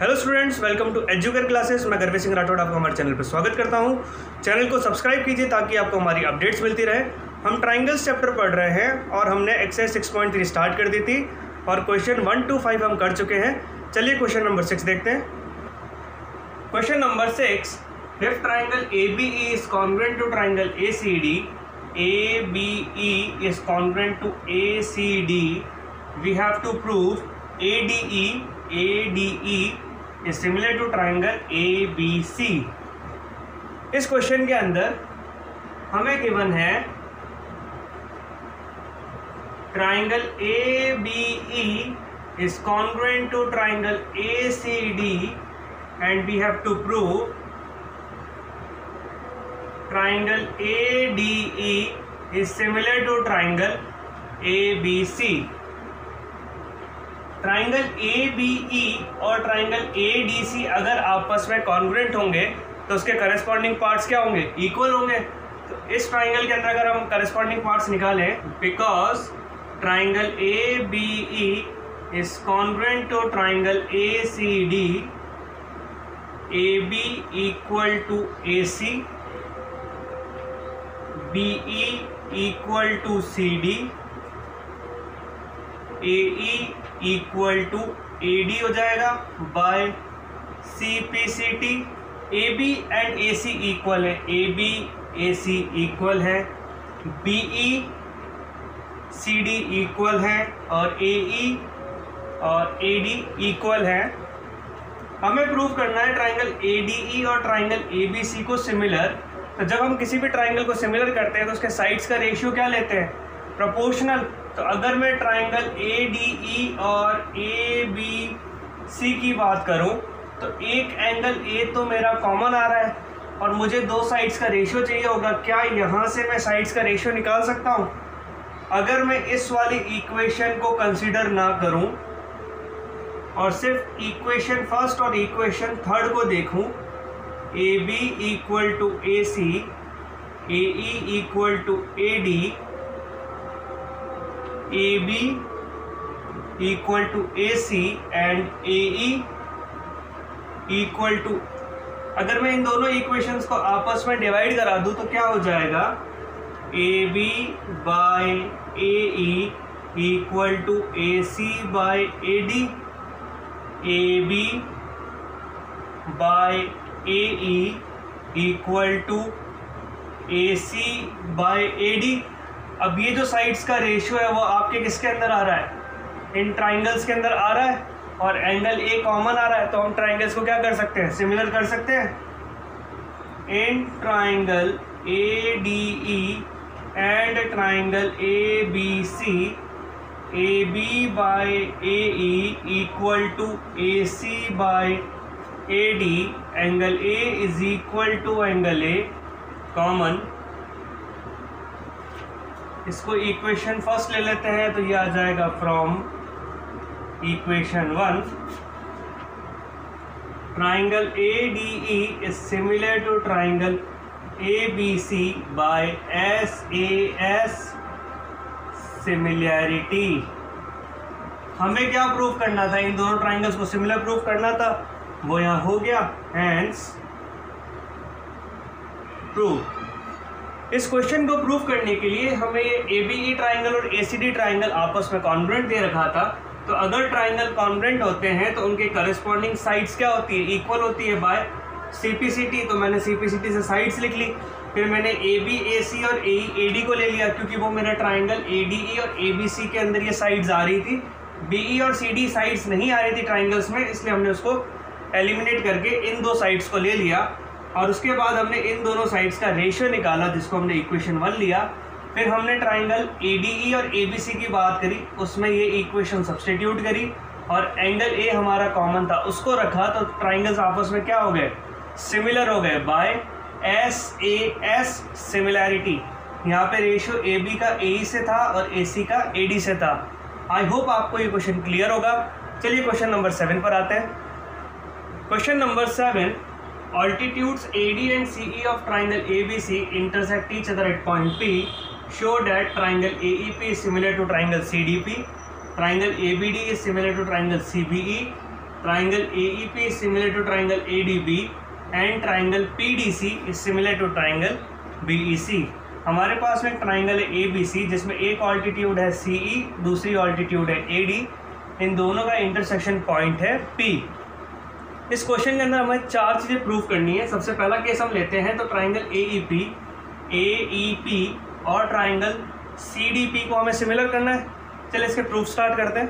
Hello students, welcome to Educare Classes. मैं गर्वी सिंह राठौड़ आपका हमारे चैनल पर स्वागत करता हूं। चैनल को सब्सक्राइब कीजिए ताकि आपको हमारी अपडेट्स मिलती रहे। हम ट्राइंगल्स चैप्टर पढ़ रहे हैं और हमने एक्सरसाइज 6.3 स्टार्ट कर दी थी और क्वेश्चन 1 to 5 हम कर चुके हैं। चलिए क्वेश्चन नंबर 6 देखते हैं। Question number 6, if triangle ABE is congruent to triangle ACD, ABE is congruent to ACD, we have to prove ADE is similar to triangle ABC। इस क्वेश्चन के अंदर हमें गिवन है triangle ABE is congruent to triangle ACD and we have to prove triangle ADE is similar to triangle ABC। Triangle ABE और triangle ADC अगर आपस में congruent होंगे तो उसके करस्पॉन्डिंग पार्ट्स क्या होंगे? इक्वल होंगे। तो इस ट्राइंगल के अंदर अगर हम करस्पॉन्डिंग पार्ट्स निकालें, because triangle ABE is congruent to triangle ACD, AB equal to AC, BE equal to CD, AE equal to AD हो जाएगा by CPCT। AB and AC equal है, AB AC इक्वल है, BE CD equal है और AE और AD equal है। हमें prove करना है ट्राइंगल ADE और ट्राइंगल ABC को सिमिलर। तो जब हम किसी भी ट्राइंगल को सिमिलर करते हैं तो उसके साइड्स का रेशियो क्या लेते हैं? प्रोपोर्शनल। तो अगर मैं ट्राइंगल ADE और ABC की बात करूं तो एक एंगल A तो मेरा कॉमन आ रहा है और मुझे दो साइड्स का रेशियो चाहिए होगा। क्या यहाँ से मैं साइड्स का रेशियो निकाल सकता हूँ? अगर मैं इस वाली इक्वेशन को कंसीडर ना करूँ और सिर्फ इक्वेशन फर्स्ट और इक्वेशन थर्ड को देखूँ, AB equal to AC, AE equal to AD, AB equal to AC and AE equal to, अगर मैं इन दोनों इक्वेशंस को आपस में डिवाइड करा दूं तो क्या हो जाएगा? AB by AE equal to AC by AD, AB by AE equal to AC by AD। अब ये जो साइड्स का रेशियो है वो आपके किसके अंदर आ रहा है? इन ट्राइंगल्स के अंदर आ रहा है और एंगल A कॉमन आ रहा है। तो हम ट्राइंगल्स को क्या कर सकते हैं? सिमिलर कर सकते हैं। In triangle ADE and triangle ABC, AB by AE equal to AC by AD, angle A is equal to angle A common. इसको इक्वेशन फर्स्ट ले लेते हैं तो ये आ जाएगा from equation 1, triangle ADE is similar to triangle ABC by SAS similarity. हमें क्या प्रूव करना था? इन दोनों ट्राइंगल्स को सिमिलर प्रूव करना था, वो यहाँ हो गया। Hence prove. इस क्वेश्चन को प्रूव करने के लिए हमें ये ABE ट्राइंगल और ACD ट्राइंगल आपस में कॉन्ग्रुएंट दे रखा था। तो अगर ट्राइंगल कॉन्ग्रुएंट होते हैं तो उनके करस्पॉन्डिंग साइड्स क्या होती है? इक्वल होती है बाय CPCT। तो मैंने CPCT से साइड्स लिख ली। फिर मैंने AB AC और AE AD को ले लिया क्योंकि वो मेरा ट्राइंगल ADE और ABC के अंदर ये साइड्स आ रही थी। BE और CD साइड्स नहीं आ रही थी ट्राइंगल्स में, इसलिए हमने उसको एलिमिनेट करके इन दो साइड्स को ले लिया और उसके बाद हमने इन दोनों साइड्स का रेशियो निकाला जिसको हमने इक्वेशन 1 लिया। फिर हमने ट्राइंगल ADE और ABC की बात करी, उसमें ये इक्वेशन सब्स्टिट्यूट करी और एंगल A हमारा कॉमन था उसको रखा। तो ट्राइंगल्स आपस में क्या हो गए? सिमिलर हो गए बाय SAS सिमिलैरिटी। यहाँ पे रेशियो AB का AE से था और AC का AD से था। आई होप आपको ये क्वेश्चन क्लियर होगा। चलिए क्वेश्चन नंबर 7 पर आते हैं। Question number 7, altitudes AD and CE of triangle ABC intersect each other at point P show that triangle AEP is similar to triangle CDP, triangle ABD is similar to triangle CBE, triangle AEP is similar to triangle ADB and triangle PDC is similar to triangle BEC। हमारे पास में एक triangle है ABC जिसमें एक altitude है CE, दूसरी altitude है AD, इन दोनों का इंटरसेक्शन पॉइंट है P। इस क्वेश्चन के अंदर हमें चार चीज़ें प्रूव करनी है। सबसे पहला केस हम लेते हैं तो ट्राइंगल AEP और ट्राइंगल CDP को हमें सिमिलर करना है। चलिए इसके प्रूफ स्टार्ट करते हैं।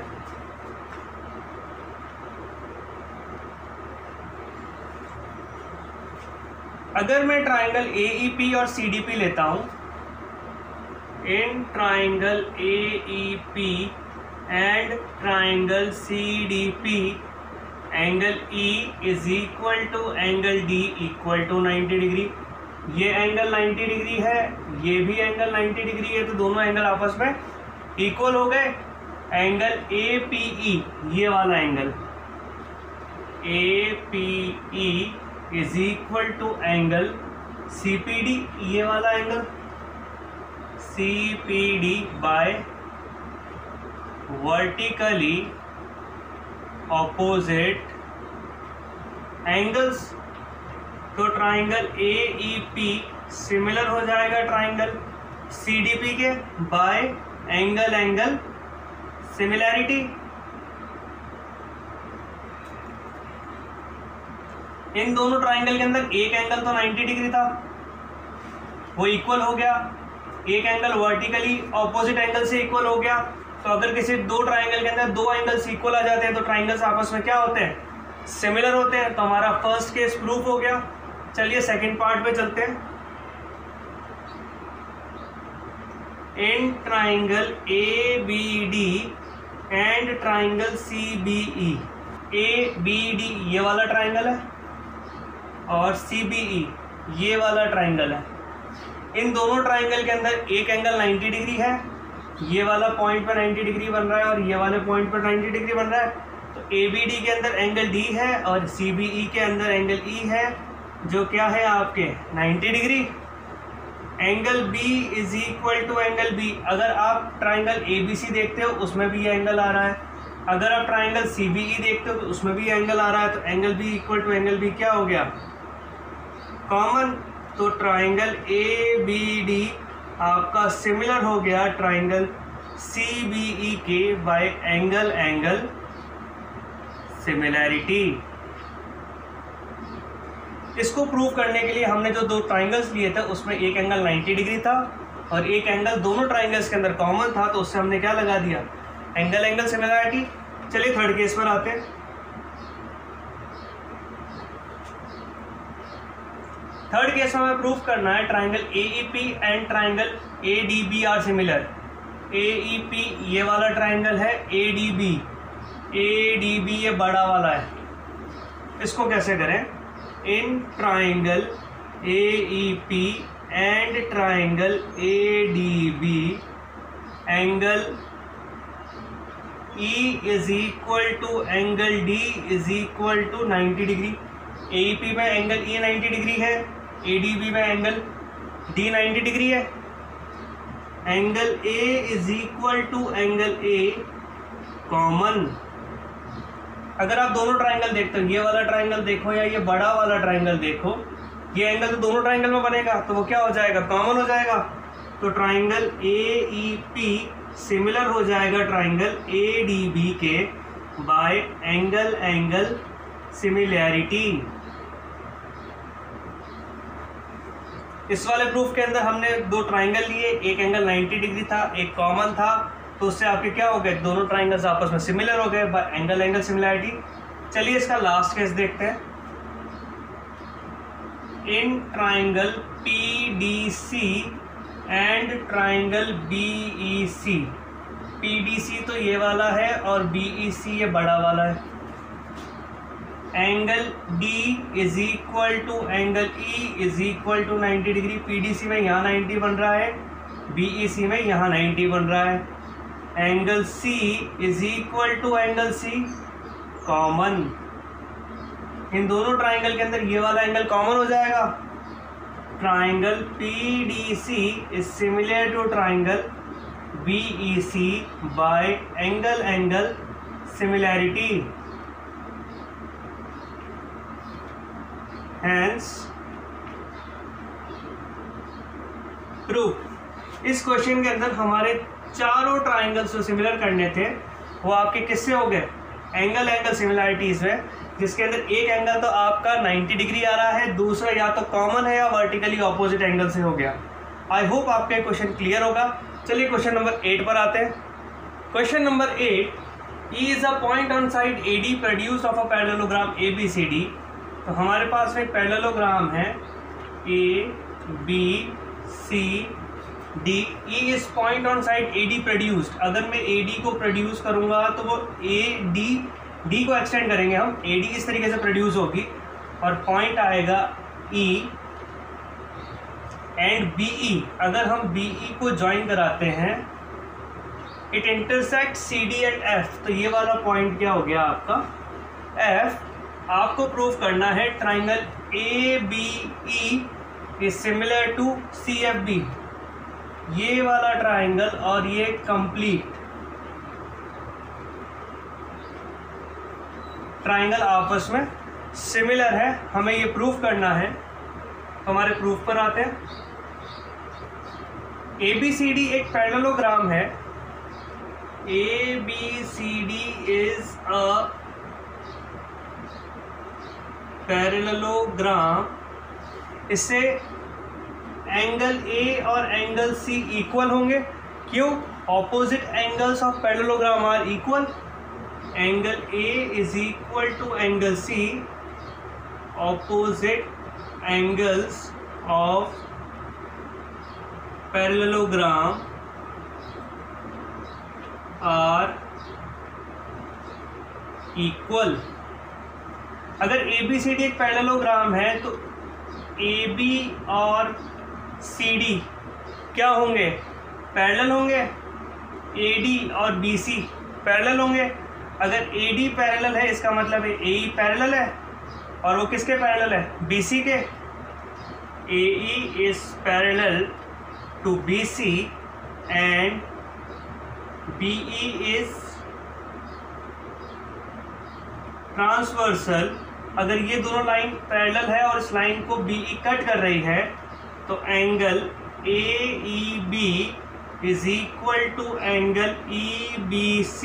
अगर मैं ट्राइंगल AEP और CDP लेता हूं, in triangle AEP and triangle CDP angle E is equal to angle D equal to 90 degree. ये एंगल 90 डिग्री है, ये भी एंगल 90 डिग्री है, तो दोनों एंगल आपस में इक्वल हो गए। एंगल APE, ये वाला angle APE is equal to angle CPD, ये वाला angle CPD by vertically opposite angles. तो ट्राइंगल AEP सिमिलर हो जाएगा ट्राइंगल CDP के बाय एंगल एंगल सिमिलैरिटी। इन दोनों ट्राइंगल के अंदर एक एंगल तो 90 डिग्री था, वो इक्वल हो गया। एक एंगल वर्टिकली ऑपोजिट एंगल से इक्वल हो गया। तो अगर किसी दो ट्राइंगल के अंदर दो एंगल्स इक्वल आ जाते हैं तो ट्राइंगल्स आपस में क्या होते हैं, सिमिलर होते हैं। तो हमारा फर्स्ट केस प्रूफ हो गया। चलिए सेकंड पार्ट पे चलते हैं। In triangle ABD and triangle CBE, ABD ये वाला ट्राइंगल है और CBE ये वाला ट्राइंगल है। इन दोनों ट्राइंगल के अंदर एक एंगल 90 डिग्री है, ये वाला पॉइंट पर 90 डिग्री बन रहा है और ये वाले पॉइंट पर 90 डिग्री बन रहा है। तो ABD के अंदर एंगल D है और CBE के अंदर एंगल E है, जो क्या है आपके 90 degree. Angle B is equal to angle B। अगर आप ट्राइंगल ABC देखते हो उसमें भी ये एंगल आ रहा है, अगर आप ट्राइंगल CBE देखते हो तो उसमें भी एंगल आ रहा है। तो angle B equal to angle B क्या हो गया, कॉमन। तो ट्राइंगल ABD आपका सिमिलर हो गया ट्राइंगल CBE के बाय एंगल एंगल सिमिलैरिटी। इसको प्रूव करने के लिए हमने जो दो ट्राइंगल्स लिए थे उसमें एक एंगल 90 डिग्री था और एक एंगल दोनों ट्राइंगल्स के अंदर कॉमन था, तो उससे हमने क्या लगा दिया, एंगल एंगल सिमिलैरिटी। चलिए थर्ड केस पर आते हैं। थर्ड केस में हमें प्रूफ करना है triangle AEP and triangle ADB are similar. AEP ये वाला ट्राइंगल है, ADB ये बड़ा वाला है। इसको कैसे करें, in triangle AEP and triangle ADB angle E is equal to angle D is equal to 90 degree. AEP में एंगल E 90 डिग्री है, ADB में एंगल D 90 डिग्री है। Angle A is equal to angle A common. अगर आप दोनों triangle देखते हो, ये वाला ट्राइंगल देखो या ये बड़ा वाला ट्राइंगल देखो, ये एंगल तो दोनों ट्राइंगल में बनेगा, तो वो क्या हो जाएगा, कॉमन हो जाएगा। तो ट्राइंगल AEP सिमिलर हो जाएगा ट्राइंगल ADB के बाय एंगल एंगल सिमिलैरिटी। इस वाले प्रूफ के अंदर हमने दो ट्राइंगल लिए, एक एंगल 90 डिग्री था, एक कॉमन था, तो उससे आपके क्या हो गए, दोनों ट्राइंगल्स आपस में सिमिलर हो गए बाय एंगल एंगल सिमिलैरिटी। चलिए इसका लास्ट केस देखते हैं। In triangle PDC and triangle BEC, PDC तो ये वाला है और BEC ये बड़ा वाला है। Angle D is equal to angle E is equal to 90 degree. PDC में यहाँ 90 बन रहा है, BEC में यहाँ 90 बन रहा है। Angle C is equal to angle C common. इन दोनों ट्राइंगल के अंदर ये वाला एंगल कॉमन हो जाएगा। Triangle PDC is similar to triangle BEC by angle angle similarity. Hence proof. इस क्वेश्चन के अंदर हमारे चारों ट्राइंगल्स जो सिमिलर करने थे वो आपके किससे हो गए, एंगल एंगल सिमिलरिटीज में, जिसके अंदर एक एंगल तो आपका 90 डिग्री आ रहा है, दूसरा या तो कॉमन है या वर्टिकली ऑपोजिट एंगल से हो गया। आई होप आपका क्वेश्चन क्लियर होगा। चलिए क्वेश्चन नंबर 8 पर आते हैं। Question number 8, E is a point on side AD produced of a parallelogram ABCD। तो हमारे पास में पैरेललोग्राम है ABCD। E is point on side AD produced। अगर मैं AD को प्रोड्यूस करूंगा तो वो D को एक्सटेंड करेंगे हम, AD इस तरीके से प्रोड्यूस होगी और पॉइंट आएगा E एंड BE। अगर हम BE को ज्वाइन कराते हैं, it intersect CD at F। तो ये वाला पॉइंट क्या हो गया आपका F। आपको प्रूव करना है triangle ABE is similar to CFB। ये वाला ट्राइंगल और ये कंप्लीट ट्राइंगल आपस में सिमिलर है, हमें ये प्रूफ करना है। तो हमारे प्रूफ पर आते हैं। ABCD एक पैरेललोग्राम है। ABCD is a parallelogram. इससे एंगल A और एंगल C इक्वल होंगे। क्यों? Opposite angles of parallelogram are equal. Angle A is equal to angle C। Opposite angles of parallelogram are equal. अगर ABCD एक parallelogram है तो AB और CD क्या होंगे, पैरेलल होंगे। AD और BC पैरेलल होंगे। अगर AD पैरेलल है इसका मतलब है AE पैरेलल है, और वो किसके पैरेलल है, BC के। AE is parallel to BC and BE is transversal. अगर ये दोनों लाइन पैरेलल है और इस लाइन को BE कट कर रही है तो angle AEB is equal to angle EBC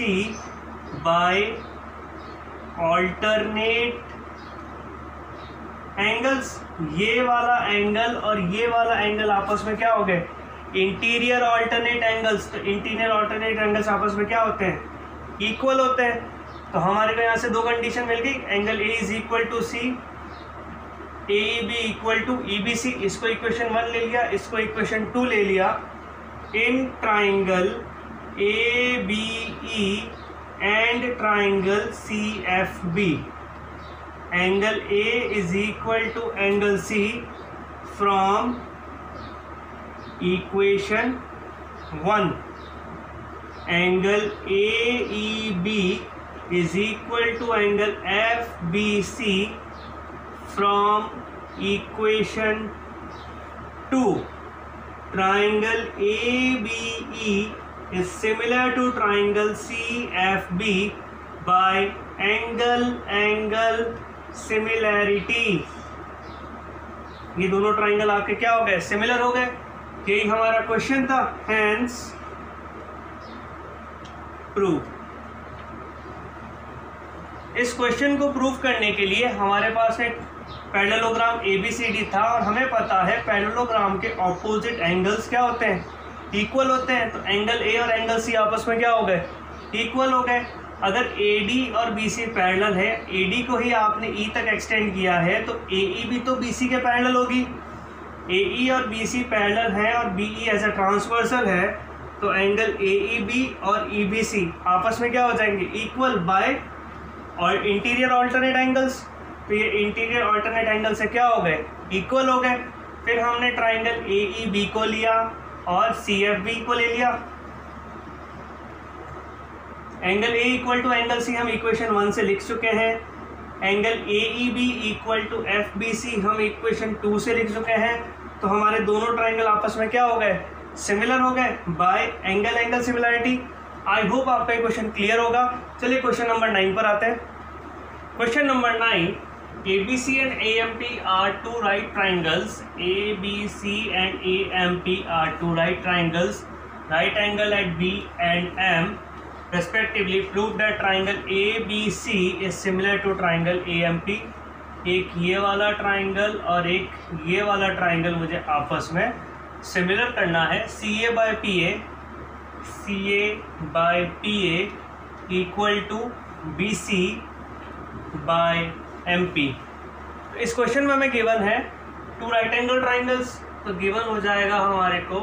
by alternate angles. ये वाला एंगल और ये वाला एंगल आपस में क्या हो गए, इंटीरियर ऑल्टरनेट एंगल्स। तो इंटीरियर ऑल्टरनेट एंगल्स आपस में क्या होते हैं, इक्वल होते हैं। तो हमारे को यहाँ से दो कंडीशन मिल गई, angle A is equal to C, AEB equal to EBC। इसको इक्वेशन 1 ले लिया, इसको इक्वेशन 2 ले लिया। In triangle ABE and triangle CFB, angle A is equal to angle C from equation 1। Angle AEB is equal to angle FBC from equation 2. Triangle ABE is similar to triangle CFB by angle similarity। ये दोनों triangle आपके क्या हो गए, similar हो गए। यही हमारा क्वेश्चन था, हैंस प्रूव। इस क्वेश्चन को प्रूव करने के लिए हमारे पास एक पैरेललोग्राम ABCD था और हमें पता है पैरेललोग्राम के ऑपोजिट एंगल्स क्या होते हैं, इक्वल होते हैं। तो एंगल A और एंगल C आपस में क्या हो गए, इक्वल हो गए। अगर AD और BC पैरेलल है, AD को ही आपने E तक एक्सटेंड किया है तो AE भी तो BC के पैरेलल होगी। AE और BC पैरेलल है और BE एज अ ट्रांसवर्सल है, तो एंगल AEB और EBC आपस में क्या हो जाएंगे, इक्वल बाय और इंटीरियर ऑल्टरनेट एंगल्स। तो ये इंटीरियर ऑल्टरनेट एंगल से क्या हो गए, इक्वल हो गए। फिर हमने ट्राइंगल AEB को लिया और CFB को ले लिया। Angle A equal to angle C हम इक्वेशन 1 से लिख चुके हैं। Angle AEB equal to FBC हम इक्वेशन 2 से लिख चुके हैं। तो हमारे दोनों ट्राइंगल आपस में क्या हो गए, सिमिलर हो गए bye angle angle similarity. I hope आपका क्वेश्चन क्लियर होगा। चलिए क्वेश्चन नंबर 9 पर आते हैं। Question number 9, ABC and AMP are two right triangles. ABC and AMP are two right triangles. Right angle at B and M respectively. Prove that triangle ABC is similar to triangle AMP. एक ये वाला triangle और एक ये वाला triangle मुझे आपस में सिमिलर करना है. CA by PA equal to BC by MP. तो इस क्वेश्चन में हमें गिवन है टू राइट एंगल ट्राइंगल्स. तो गिवन हो जाएगा हमारे को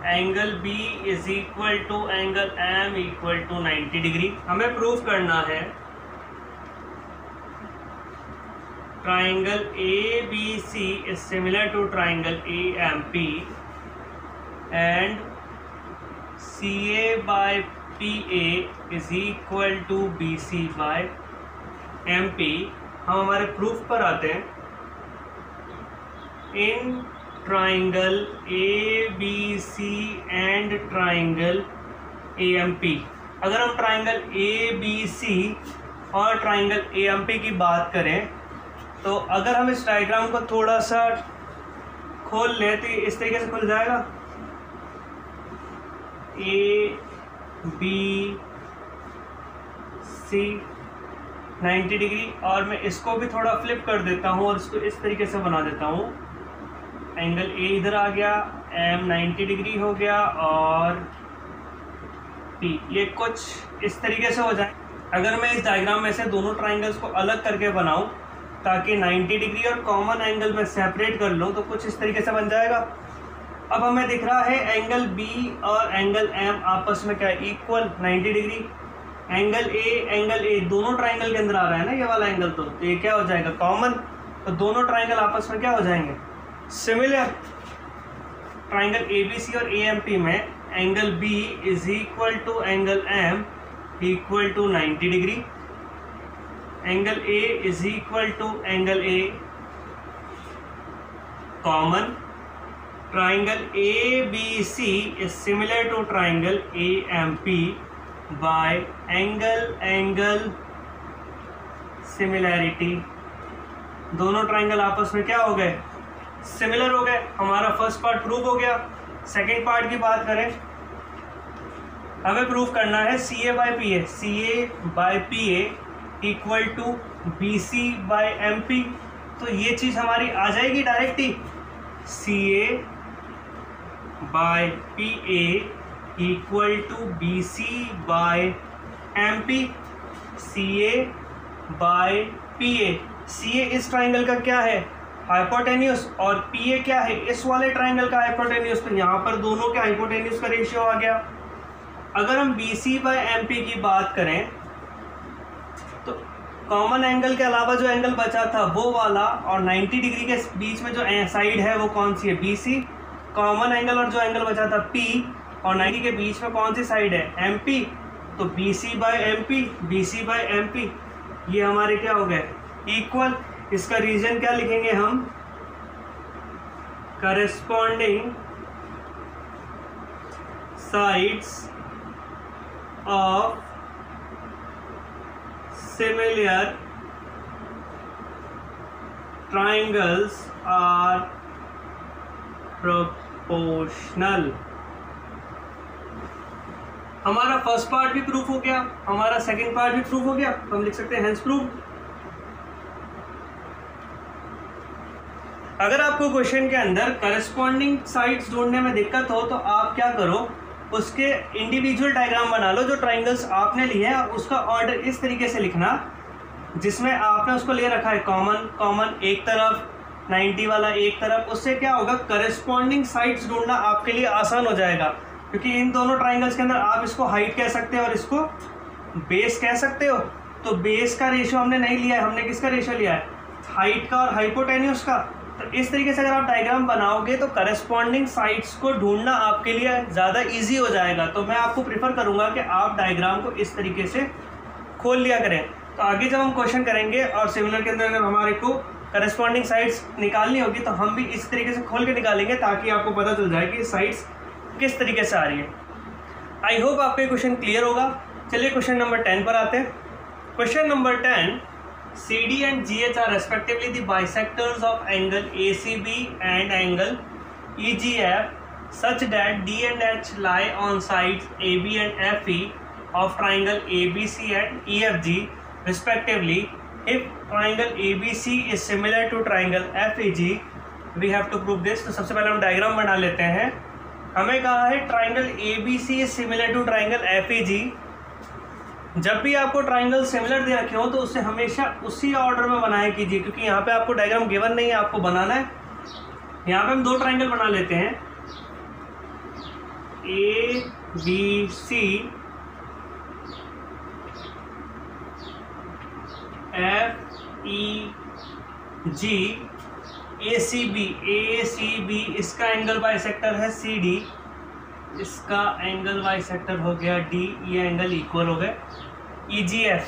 angle B is equal to angle M equal to 90 degree. हमें प्रूव करना है triangle ABC is similar to triangle AMP and CA by PA is equal to BC by MP. हम हमारे प्रूफ पर आते हैं. इन triangle ABC and triangle AMP, अगर हम triangle ABC और triangle AMP की बात करें तो अगर हम इस डायग्राम को थोड़ा सा खोल लें तो इस तरीके से खुल जाएगा. ABC 90 डिग्री और मैं इसको भी थोड़ा फ्लिप कर देता हूँ और इसको इस तरीके से बना देता हूँ. एंगल A इधर आ गया, M 90 डिग्री हो गया और P ये कुछ इस तरीके से हो जाए. अगर मैं इस डायग्राम में से दोनों ट्राइंगल्स को अलग करके बनाऊं ताकि 90 डिग्री और कॉमन एंगल में सेपरेट कर लूँ तो कुछ इस तरीके से बन जाएगा. अब हमें दिख रहा है एंगल B और एंगल M आपस में क्या इक्वल 90 डिग्री. एंगल A दोनों ट्राइंगल के अंदर आ रहा है ना ये वाला एंगल. तो ये क्या हो जाएगा कॉमन. तो दोनों ट्राइंगल आपस में क्या हो जाएंगे सिमिलर. ट्राइंगल ABC और AMP में angle B is equal to angle M equal to 90 degree. Angle A is equal to angle A common. Triangle ABC is similar to triangle AMP by angle similarity. दोनों triangle आपस में क्या हो गए similar हो गए. हमारा फर्स्ट पार्ट प्रूव हो गया. सेकेंड पार्ट की बात करें हमें प्रूव करना है CA by PA equal to BC by MP. तो ये चीज़ हमारी आ जाएगी डायरेक्ट ही. CA by PA equal to BC by MP. CA by PA. CA इस ट्राइंगल का क्या है हाइपोटेन्यूस और PA क्या है इस वाले ट्राइंगल का हाइपोटेन्यूस. तो यहाँ पर दोनों के हाइपोटेन्यूस का रेशियो आ गया. अगर हम BC बाई MP की बात करें तो कॉमन एंगल के अलावा जो एंगल बचा था वो वाला और 90 डिग्री के बीच में जो साइड है वो कौन सी है BC. कॉमन एंगल और जो एंगल बचा था P और 90 के बीच में कौन सी साइड है MP. तो BC बाई MP ये हमारे क्या हो गए इक्वल. इसका रीजन क्या लिखेंगे हम corresponding sides of similar triangles are proportional. हमारा फर्स्ट पार्ट भी प्रूफ हो गया, हमारा सेकंड पार्ट भी प्रूफ हो गया. हम लिख सकते हैं हेंस प्रूफ. अगर आपको क्वेश्चन के अंदर करस्पॉन्डिंग साइड्स ढूंढने में दिक्कत हो तो आप क्या करो उसके इंडिविजुअल डायग्राम बना लो. जो ट्राइंगल्स आपने लिए हैं उसका ऑर्डर इस तरीके से लिखना जिसमें आपने उसको ले रखा है कॉमन एक तरफ 90 वाला एक तरफ. उससे क्या होगा करस्पॉन्डिंग साइड्स ढूंढना आपके लिए आसान हो जाएगा क्योंकि इन दोनों ट्राइंगल्स के अंदर आप इसको हाइट कह सकते हो और इसको बेस कह सकते हो. तो बेस का रेशियो हमने नहीं लिया है. हमने किसका रेशियो लिया है हाइट का और हाइपोटेन्यूस का. तो इस तरीके से अगर आप डायग्राम बनाओगे तो करस्पॉन्डिंग साइड्स को ढूंढना आपके लिए ज़्यादा इजी हो जाएगा. तो मैं आपको प्रेफर करूंगा कि आप डायग्राम को इस तरीके से खोल लिया करें. तो आगे जब हम क्वेश्चन करेंगे और सिमिलर के अंदर अगर हमारे को करस्पॉन्डिंग साइड्स निकालनी होगी तो हम भी इस तरीके से खोल के निकालेंगे ताकि आपको पता चल जाए कि साइड्स किस तरीके से आ रही है. आई होप आपको ये क्वेश्चन क्लियर होगा. चलिए क्वेश्चन नंबर 10 पर आते हैं. Question number 10 CD and GH are respectively the bisectors of angle ACB and angle EGF such that D and H lie on sides AB and FE of triangle ABC and EFG respectively. If triangle ABC is similar to triangle FEG, we have to prove this. तो सबसे पहले हम diagram बना लेते हैं। हमें कहा है triangle ABC is similar to triangle FEG। जब भी आपको ट्राइंगल सिमिलर दे रखे हो तो उसे हमेशा उसी ऑर्डर में बनाया कीजिए, क्योंकि यहाँ पे आपको डायग्राम गिवन नहीं है, आपको बनाना है। यहाँ पे हम दो ट्राइंगल बना लेते हैं, ABC FEG ACB इसका एंगल बाइसेक्टर है CD, इसका एंगल बाइसेक्टर हो गया D, ये एंगल इक्वल हो गए। EGF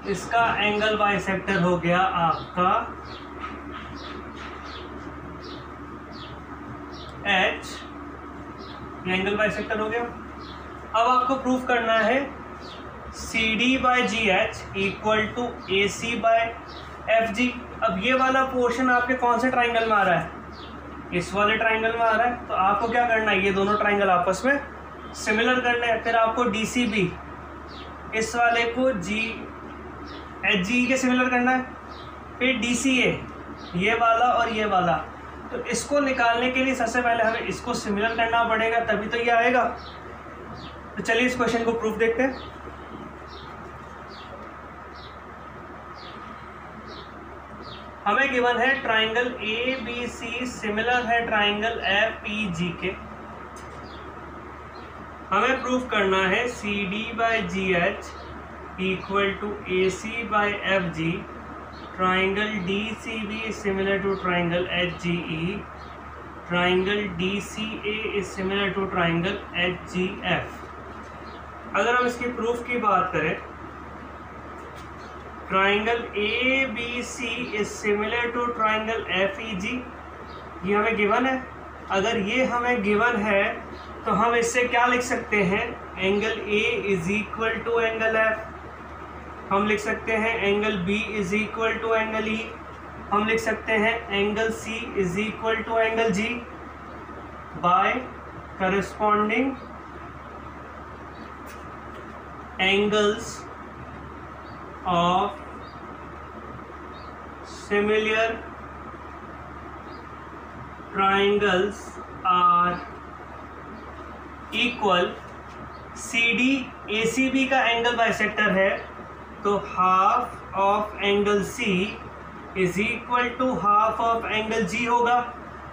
इसका एंगल बाइसेक्टर हो गया आपका H, ये एंगल बाइसेक्टर हो गया। अब आपको प्रूफ करना है CD by GH equal to AC by FG। अब ये वाला पोर्शन आपके कौन से ट्राइंगल में आ रहा है? इस वाले ट्राइंगल में आ रहा है। तो आपको क्या करना है, ये दोनों ट्राइंगल आपस में सिमिलर करने हैं। फिर आपको DCB इस वाले को HG के सिमिलर करना है। फिर DCA ये वाला और ये वाला, तो इसको निकालने के लिए सबसे पहले हमें इसको सिमिलर करना पड़ेगा, तभी तो ये आएगा। तो चलिए इस क्वेश्चन को प्रूफ देखते हैं। हमें गिवन है ट्राइंगल ABC सिमिलर है ट्राइंगल FEG के। हमें प्रूफ करना है CD by GH equal to AC by FG, triangle DCB is similar to triangle HGE, triangle DCA is similar to triangle HGF। अगर हम इसकी प्रूफ की बात करें, triangle ABC is similar to triangle FEG, ये हमें गिवन है। अगर ये हमें गिवन है तो हम इससे क्या लिख सकते हैं, angle A is equal to angle F, हम लिख सकते हैं angle B is equal to angle E, हम लिख सकते हैं angle C is equal to angle G by corresponding angles of similar triangles are equal। CD ACB का angle bisector है, तो half of angle C is equal to half of angle G होगा,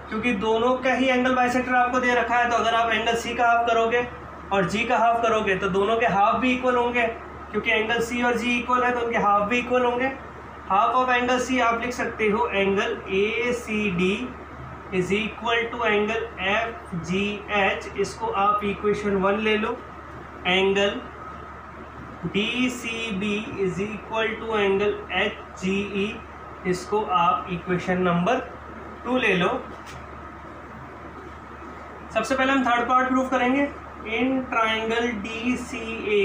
क्योंकि दोनों का ही एंगल बाइसेक्टर आपको दे रखा है। तो अगर आप एंगल C का हाफ करोगे और G का हाफ करोगे तो दोनों के हाफ भी इक्वल होंगे, क्योंकि एंगल C और G इक्वल है तो उनके हाफ भी इक्वल होंगे। हाफ ऑफ एंगल C आप लिख सकते हो angle ACD is equal to angle FGH, इसको आप इक्वेशन 1 ले लो। Angle DCB is equal to angle HGE, इसको आप इक्वेशन नंबर 2 ले लो। सबसे पहले हम थर्ड पार्ट प्रूफ करेंगे। In triangle DCA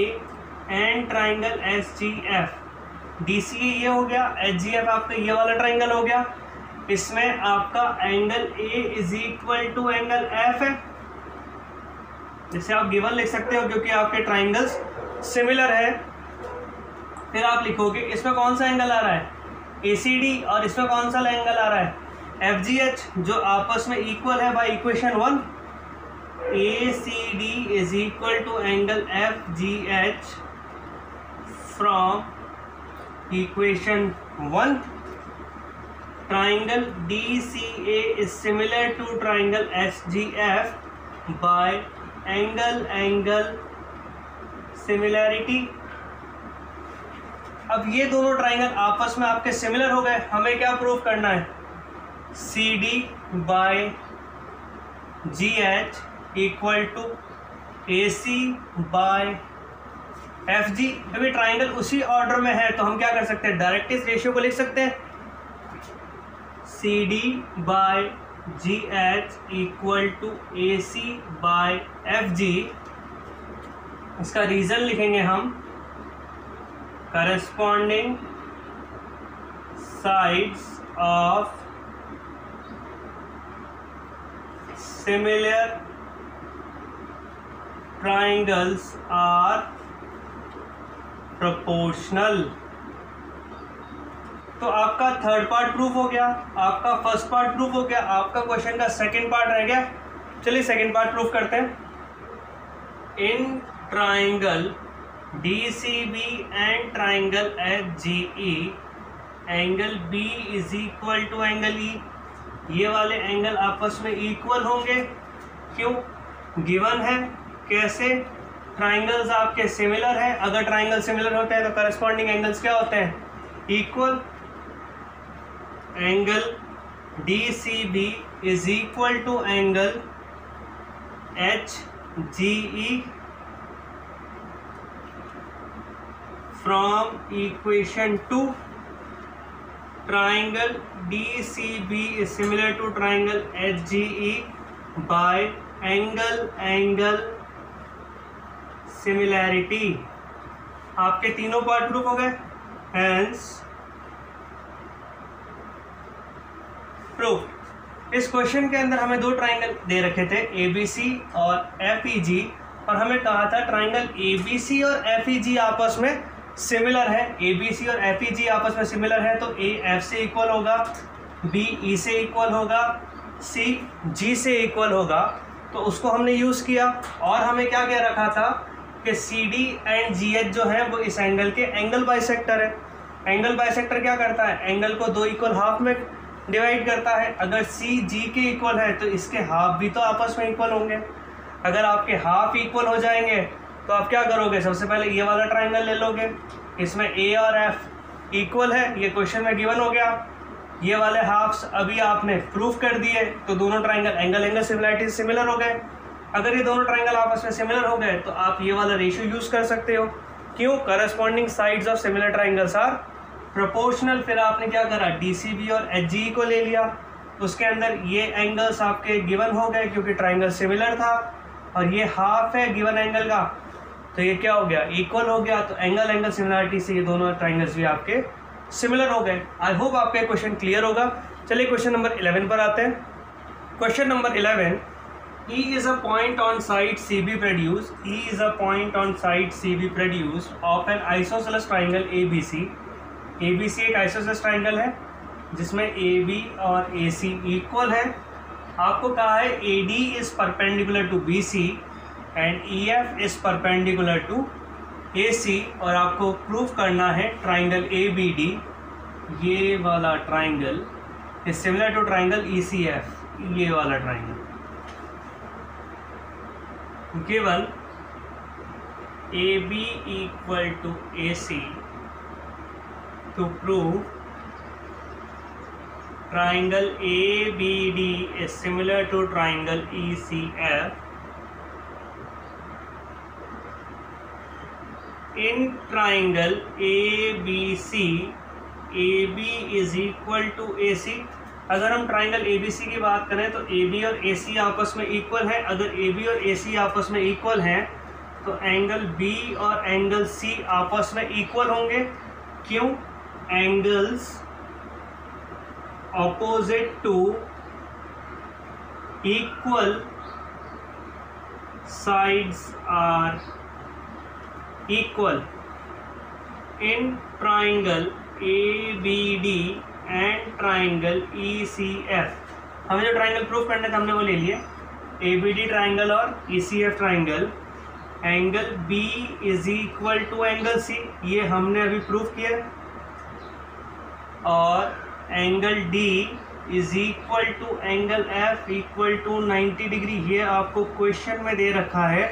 and triangle SGF, DCA ये हो गया, HGF आपका ये वाला ट्राइंगल हो गया। इसमें आपका angle A is equal to angle F है, जिसे आप गिवन लिख सकते हो क्योंकि आपके ट्राइंगल्स सिमिलर है। फिर आप लिखोगे इसमें कौन सा एंगल आ रहा है, ACD, और इसमें कौन सा एंगल आ रहा है, FGH, जो आपस में इक्वल है by equation 1। ACD is equal to angle FGH from equation 1। Triangle DCA is similar to triangle SGF by angle similarity. अब ये दोनों ट्राइंगल आपस में आपके सिमिलर हो गए। हमें क्या प्रूफ करना है, CD by GH equal to AC by FG। अभी ट्राइंगल उसी ऑर्डर में है तो हम क्या कर सकते हैं, डायरेक्ट इस रेशियो को लिख सकते हैं, CD by GH equal to AC by FG। इसका रीज़न लिखेंगे हम, corresponding sides of similar triangles are proportional। तो आपका थर्ड पार्ट प्रूफ हो गया, आपका फर्स्ट पार्ट प्रूफ हो गया, आपका क्वेश्चन का सेकंड पार्ट रह गया। चलिए सेकंड पार्ट प्रूफ करते हैं। In triangle DCB and triangle HGE angle B is equal to angle E। ये वाले एंगल आपस में इक्वल होंगे, क्यों? गिवन है। कैसे? ट्राइंगल्स आपके सिमिलर हैं, अगर ट्राइंगल सिमिलर होते हैं तो करस्पॉन्डिंग एंगल्स क्या होते हैं? Equal. Angle DCB is equal to angle HGE from equation 2 triangle DCB is similar to triangle HGE by angle similarity। आपके तीनों पार्ट प्रूफ हो गए। Hence proof. इस क्वेश्चन के अंदर हमें दो ट्राइंगल दे रखे थे, ABC और FEG, और हमें कहा था ट्राइंगल ABC और FEG आपस में सिमिलर है। ABC और FEG आपस में सिमिलर है तो A F से इक्वल होगा, B E से इक्वल होगा, C G से इक्वल होगा। तो उसको हमने यूज़ किया और हमें क्या कह रखा था कि CD एंड GH जो है वो इस एंगल के एंगल बाइसेक्टर है। एंगल बाइसेक्टर क्या करता है? एंगल को दो इक्वल हाफ में डिवाइड करता है। अगर C G के इक्वल है तो इसके हाफ भी तो आपस में इक्वल होंगे। अगर आपके हाफ इक्वल हो जाएंगे तो आप क्या करोगे? सबसे पहले ये वाला ट्राइंगल ले लोगे, इसमें A और F इक्वल है, ये क्वेश्चन में गिवन हो गया। ये वाले हाफ्स अभी आपने प्रूफ कर दिए तो दोनों ट्राइंगल एंगल सिमिलरिटी सिमिलर हो गए। अगर ये दोनों ट्राइंगल आपस में सिमिलर हो गए तो आप ये वाला रेशियो यूज़ कर सकते हो। क्यों? Corresponding sides of similar triangles are proportional. फिर आपने क्या करा? DCB और HGE को ले लिया, उसके अंदर ये एंगल्स आपके गिवन हो गए क्योंकि ट्राइंगल सिमिलर था, और ये हाफ है गिवन एंगल का, तो ये क्या हो गया? इक्वल हो गया। तो एंगल सिमिलरिटी से ये दोनों ट्राइंगल्स भी आपके सिमिलर हो गए। आई होप आपका क्वेश्चन क्लियर होगा। चलिए क्वेश्चन नंबर 11 पर आते हैं। Question number 11, E is a point on side CB produced, E is a point on side CB produced of an isosceles triangle ABC। ABC एक isosceles triangle है जिसमें AB और AC equal है। आपको कहा है AD is perpendicular to BC and EF is perpendicular to AC, और आपको प्रूफ करना है ट्राइंगल ABD, ये वाला triangle is similar to triangle ECF, ये वाला ट्राइंगल। Given AB equal to AC to prove triangle ABD is similar to triangle ECF, in triangle ABC AB is equal to AC। अगर हम triangle ABC की बात करें तो AB और AC आपस में इक्वल है। अगर AB और AC आपस में इक्वल हैं तो एंगल B और एंगल C आपस में इक्वल होंगे। क्यों? Angles opposite to equal sides are equal in triangle ABD and triangle ECF। हमें जो ट्राइंगल प्रूफ करने थे हमने वो ले लिए, ABD ट्राइंगल और ECF triangle. Angle B is equal to angle C, ये हमने अभी प्रूफ किया, और angle D is equal to angle F equal to 90 degree. ये आपको क्वेश्चन में दे रखा है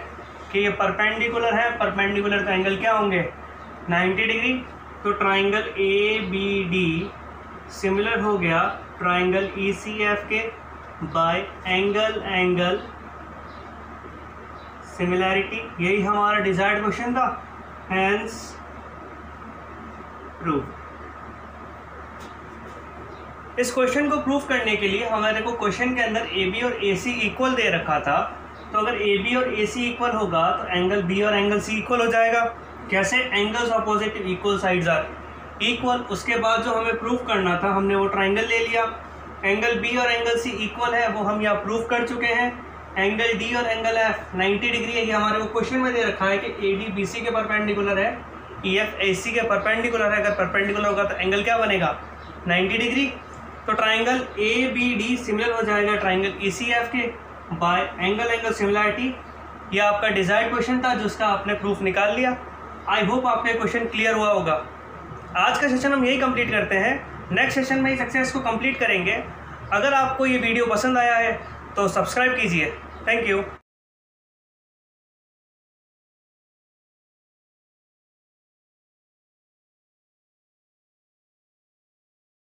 कि ये परपेंडिकुलर है, परपेंडिकुलर तो एंगल क्या होंगे? 90 डिग्री। तो ट्राइंगल ABD सिमिलर हो गया ट्राइंगल ECF के बाय एंगल सिमिलैरिटी। यही हमारा डिजायर्ड क्वेश्चन था, हेंस प्रूफ। इस क्वेश्चन को प्रूफ करने के लिए हमारे को क्वेश्चन के अंदर AB और AC इक्वल दे रखा था, तो अगर AB और AC इक्वल होगा तो एंगल B और एंगल C इक्वल हो जाएगा। कैसे angles opposite equal sides are equal. उसके बाद जो हमें प्रूफ करना था हमने वो ट्राइंगल ले लिया, एंगल बी और एंगल सी इक्वल है वो हम यहाँ प्रूफ कर चुके हैं। एंगल डी और एंगल एफ 90 डिग्री है, ये हमारे को क्वेश्चन में दे रखा है कि ए डी बी सी के परपेंडिकुलर है, ई एफ ए सी के परपेंडिकुलर है। अगर परपेंडिकुलर होगा तो एंगल क्या बनेगा 90 डिग्री। तो triangle A B D similar हो जाएगा ट्राइंगल ई सी एफ के बाय एंगल सिमिलरिटी। ये आपका डिजायर्ड क्वेश्चन था जिसका आपने प्रूफ निकाल लिया। आई होप आपका क्वेश्चन क्लियर हुआ होगा। आज का सेशन हम यही कंप्लीट करते हैं, नेक्स्ट सेशन में ही सक्सेस को कंप्लीट करेंगे। अगर आपको ये वीडियो पसंद आया है तो सब्सक्राइब कीजिए। Thank you.